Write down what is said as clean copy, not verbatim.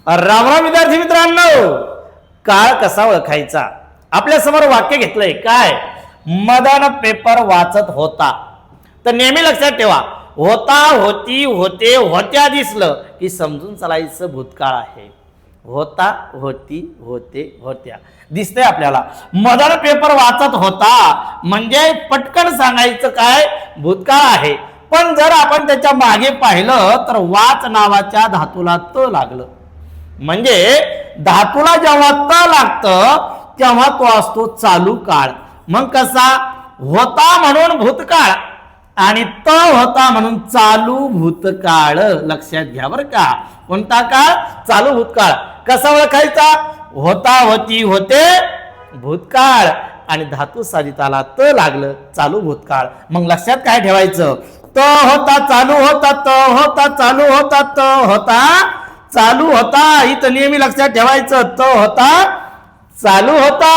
राम राम विद्यार्थी मित्रांनो, काळ कसा ओळखायचा? आपल्या समोर वाक्य घेतलंय काय? मदन पेपर वाचत होता. तर नेहमी लक्षात ठेवा, होता, होती, होते, होत्या दिसलं की समजून चालायचं भूतकाळ आहे. होता, होती, होते, होत्या दिसतंय आपल्याला. मदन पेपर वाचत होता म्हणजे पटकन सांगायचं काय? भूतकाळ आहे. पण जर आपण त्याच्या मागे पाहिलं तर वाच नावाच्या धातूला त लागलं. म्हणजे धातूला जेव्हा त लागतं तेव्हा तो असतो चालू काळ. मग कसा? होता म्हणून भूतकाळ आणि त होता म्हणून चालू भूतकाळ. लक्षात घ्या बरं का. कोणता काळ? चालू भूतकाळ. कसा ओळखायचा? होता, होती, होते, भूतकाळ आणि धातू साधिताला त लागलं, चालू भूतकाळ. मग लक्षात काय ठेवायचं? त होता, चालू होता, त होता, चालू होता, त होता, चालू होता. इथं नेहमी लक्षात ठेवायचं, त होता, चालू होता.